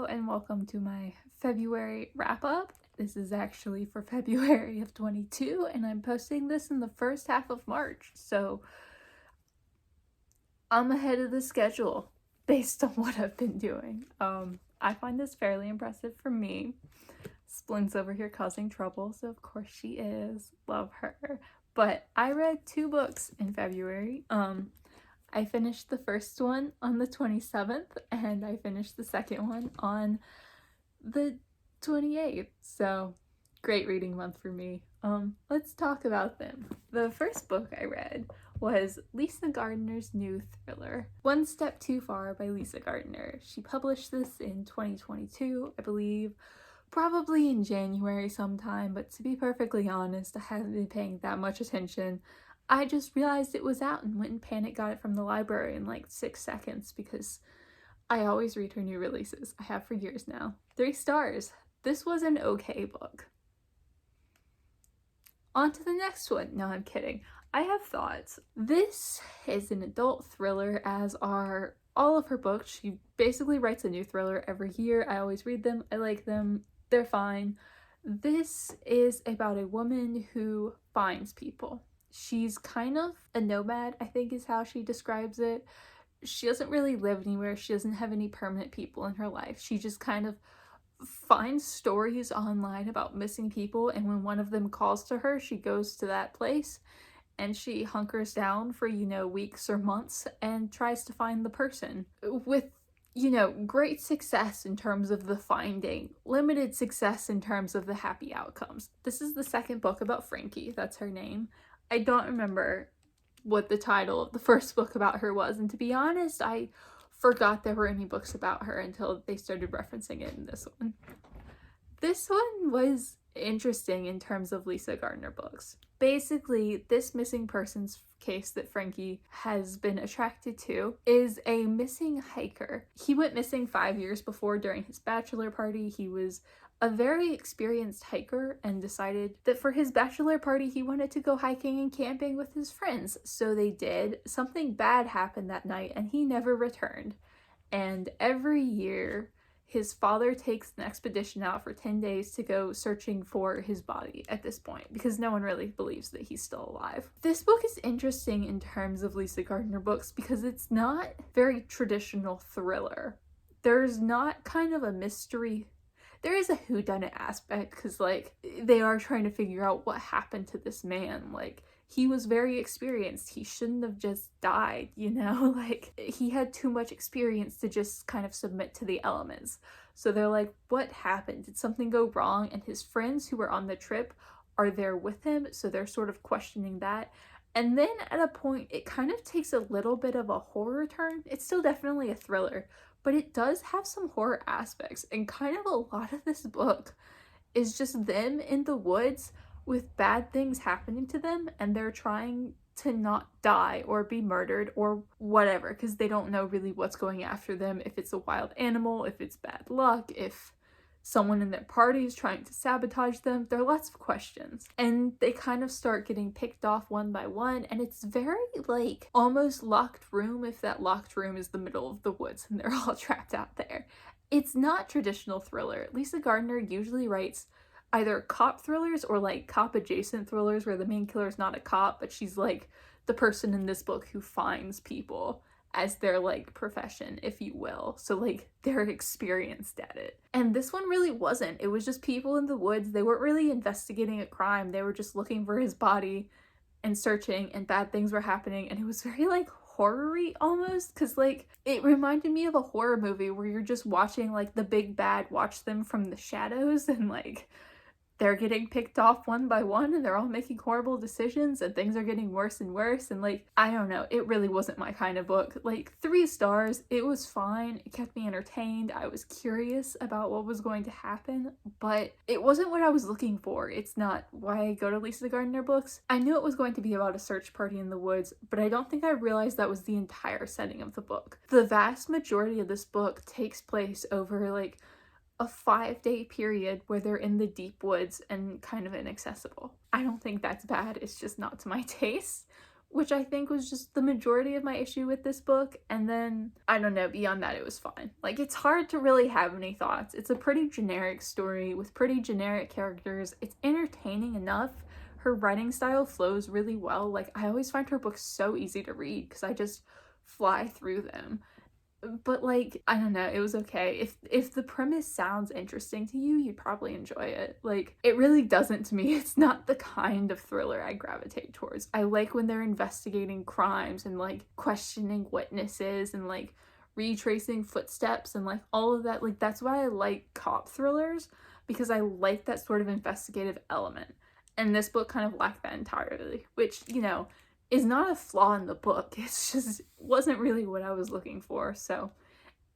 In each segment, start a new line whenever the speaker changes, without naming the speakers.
and welcome to my February wrap-up. This is actually for February of 22 and I'm posting this in the first half of March, so I'm ahead of the schedule based on what I've been doing. I find this fairly impressive for me. Splint's over here causing trouble, so of course she is. Love her. But I read 2 books in February. I finished the first one on the 27th and I finished the second one on the 28th. So great reading month for me. Let's talk about them. The first book I read was Lisa Gardner's new thriller, One Step Too Far by Lisa Gardner. She published this in 2022, I believe, probably in January sometime, but to be perfectly honest, I haven't been paying that much attention. I just realized it was out and went and panic got it from the library in like 6 seconds because I always read her new releases. I have for years now. 3 stars. This was an okay book. On to the next one. No, I'm kidding. I have thoughts. This is an adult thriller, as are all of her books. She basically writes a new thriller every year. I always read them. I like them. They're fine. This is about a woman who finds people. She's kind of a nomad, I think is how she describes it. She doesn't really live anywhere. She doesn't have any permanent people in her life. She just kind of finds stories online about missing people, and when one of them calls to her, she goes to that place and she hunkers down for, weeks or months and tries to find the person with, great success in terms of the finding, limited success in terms of the happy outcomes. This is the second book about Frankie. That's her name. I don't remember what the title of the first book about her was, and to be honest, I forgot there were any books about her until they started referencing it in this one. This one was interesting in terms of Lisa Gardner books. Basically, this missing persons case that Frankie has been attracted to is a missing hiker. He went missing 5 years before during his bachelor party. He was a very experienced hiker and decided that for his bachelor party he wanted to go hiking and camping with his friends. So they did. Something bad happened that night and he never returned. And every year his father takes an expedition out for 10 days to go searching for his body at this point, because no one really believes that he's still alive. This book is interesting in terms of Lisa Gardner books because it's not very traditional thriller. There's not kind of a mystery. There is a whodunit aspect because, they are trying to figure out what happened to this man. He was very experienced. He shouldn't have just died, he had too much experience to just kind of submit to the elements. So they're like, what happened? Did something go wrong? And his friends who were on the trip are there with him, so they're sort of questioning that. And then at a point, it kind of takes a little bit of a horror turn. It's still definitely a thriller, but it does have some horror aspects, and kind of a lot of this book is just them in the woods with bad things happening to them, and they're trying to not die or be murdered or whatever, because they don't know really what's going after them, if it's a wild animal, if it's bad luck, if someone in their party is trying to sabotage them. There are lots of questions, and they kind of start getting picked off one by one, and it's very almost locked room, if that locked room is the middle of the woods and they're all trapped out there. It's not traditional thriller. Lisa Gardner usually writes either cop thrillers or cop adjacent thrillers where the main killer is not a cop, but she's the person in this book who finds people as their profession, if you will. So they're experienced at it. And this one really wasn't. It was just people in the woods. They weren't really investigating a crime. They were just looking for his body and searching, and bad things were happening. And it was very horror-y almost, because it reminded me of a horror movie where you're just watching the big bad watch them from the shadows, and they're getting picked off one by one and they're all making horrible decisions and things are getting worse and worse, and I don't know, it really wasn't my kind of book. 3 stars, it was fine, it kept me entertained, I was curious about what was going to happen, but it wasn't what I was looking for. It's not why I go to Lisa Gardner books. I knew it was going to be about a search party in the woods, but I don't think I realized that was the entire setting of the book. The vast majority of this book takes place over a 5-day period where they're in the deep woods and kind of inaccessible. I don't think that's bad, it's just not to my taste, which I think was just the majority of my issue with this book. And then, I don't know, beyond that, it was fine. Like, it's hard to really have any thoughts. It's a pretty generic story with pretty generic characters. It's entertaining enough. Her writing style flows really well. Like, I always find her books so easy to read because I just fly through them. But like, I don't know, it was okay. If the premise sounds interesting to you, you'd probably enjoy it. Like, it really doesn't to me. It's not the kind of thriller I gravitate towards. I like when they're investigating crimes and like questioning witnesses and like retracing footsteps and like all of that. Like, that's why I like cop thrillers, because I like that sort of investigative element. And this book kind of lacked that entirely, which, you know, is not a flaw in the book. It's just wasn't really what I was looking for. So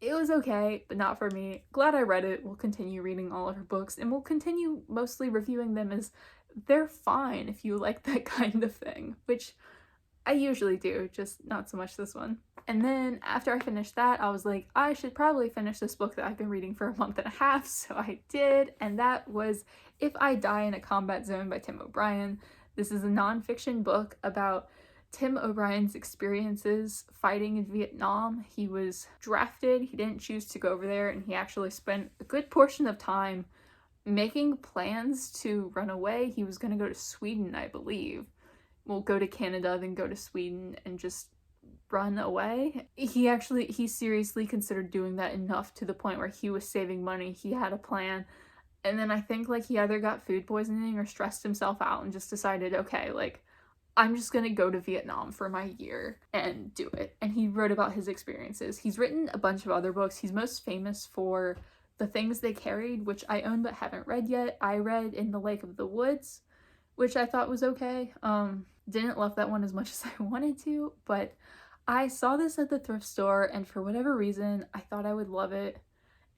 it was okay, but not for me. Glad I read it. We'll continue reading all of her books, and we'll continue mostly reviewing them as they're fine if you like that kind of thing, which I usually do, just not so much this one. And then after I finished that, I was like, I should probably finish this book that I've been reading for a month and a half, so I did, and that was If I Die in a Combat Zone by Tim O'Brien. This is a nonfiction book about Tim O'Brien's experiences fighting in Vietnam. He was drafted, he didn't choose to go over there, and he actually spent a good portion of time making plans to run away. He was going to go to Sweden, I believe. Well, go to Canada, then go to Sweden and just run away. He seriously considered doing that enough to the point where he was saving money. He had a plan. And then I think like he either got food poisoning or stressed himself out and just decided, okay, like I'm just gonna go to Vietnam for my year and do it. And he wrote about his experiences. He's written a bunch of other books. He's most famous for The Things They Carried, which I own but haven't read yet. I read In the Lake of the Woods, which I thought was okay. Didn't love that one as much as I wanted to, but I saw this at the thrift store, and for whatever reason, I thought I would love it,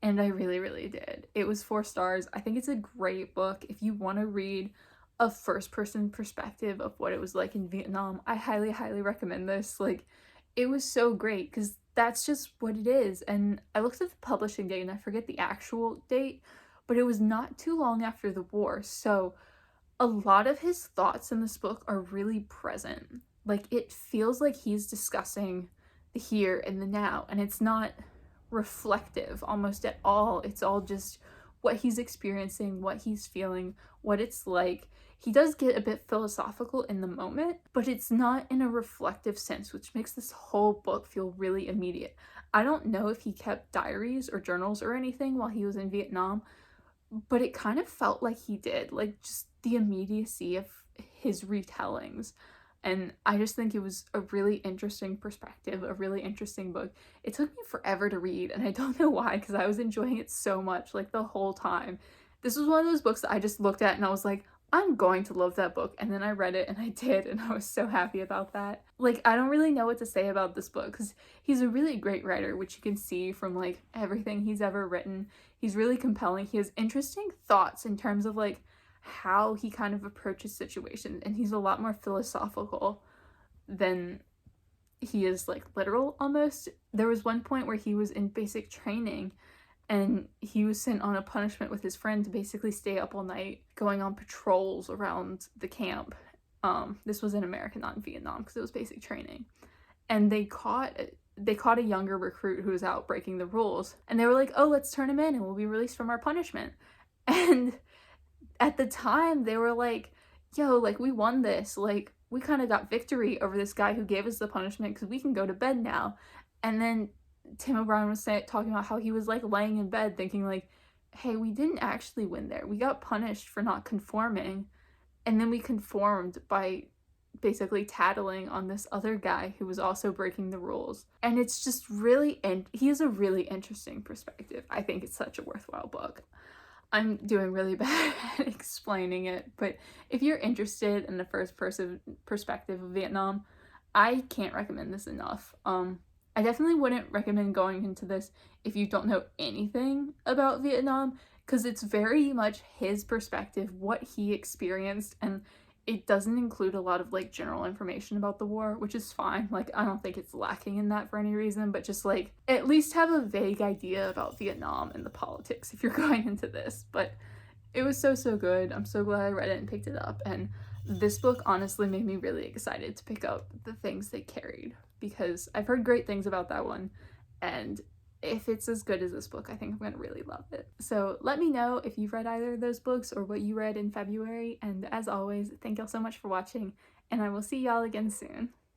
and I really, really did. It was 4 stars. I think it's a great book. If you want to read a first-person perspective of what it was like in Vietnam, I highly, highly recommend this. Like, it was so great, because that's just what it is. And I looked at the publishing date, and I forget the actual date, but it was not too long after the war, so a lot of his thoughts in this book are really present. Like, it feels like he's discussing the here and the now, and it's not reflective almost at all. It's all just what he's experiencing, what he's feeling, what it's like. He does get a bit philosophical in the moment, but it's not in a reflective sense, which makes this whole book feel really immediate. I don't know if he kept diaries or journals or anything while he was in Vietnam, but it kind of felt like he did, like just the immediacy of his retellings. And I just think it was a really interesting perspective, a really interesting book. It took me forever to read, and I don't know why, because I was enjoying it so much, like the whole time. This was one of those books that I just looked at and I was like, I'm going to love that book. And then I read it and I did, and I was so happy about that. Like, I don't really know what to say about this book because he's a really great writer, which you can see from like everything he's ever written. He's really compelling. He has interesting thoughts in terms of like how he kind of approaches situations, and he's a lot more philosophical than he is like literal almost. There was one point where he was in basic training and he was sent on a punishment with his friend to basically stay up all night going on patrols around the camp. This was in America, not in Vietnam, because it was basic training. And they caught a younger recruit who was out breaking the rules, and they were like, oh, let's turn him in and we'll be released from our punishment. And at the time they were like, yo, like, we won this, like, we kind of got victory over this guy who gave us the punishment because we can go to bed now. And then Tim O'Brien was talking about how he was like laying in bed thinking like, hey, we didn't actually win there. We got punished for not conforming, and then we conformed by basically tattling on this other guy who was also breaking the rules. And it's just really, and he has a really interesting perspective. I think it's such a worthwhile book. I'm doing really bad at explaining it, but if you're interested in the first person perspective of Vietnam, I can't recommend this enough. I definitely wouldn't recommend going into this if you don't know anything about Vietnam, because it's very much his perspective, what he experienced, and it doesn't include a lot of like general information about the war, which is fine. Like, I don't think it's lacking in that for any reason, but just like at least have a vague idea about Vietnam and the politics if you're going into this. But it was so good. I'm so glad I read it and picked it up, and This book honestly made me really excited to pick up the things they carried because I've heard great things about that one, and if it's as good as this book, I think I'm gonna really love it. So let me know if you've read either of those books or what you read in February, and as always, thank y'all so much for watching, and I will see y'all again soon.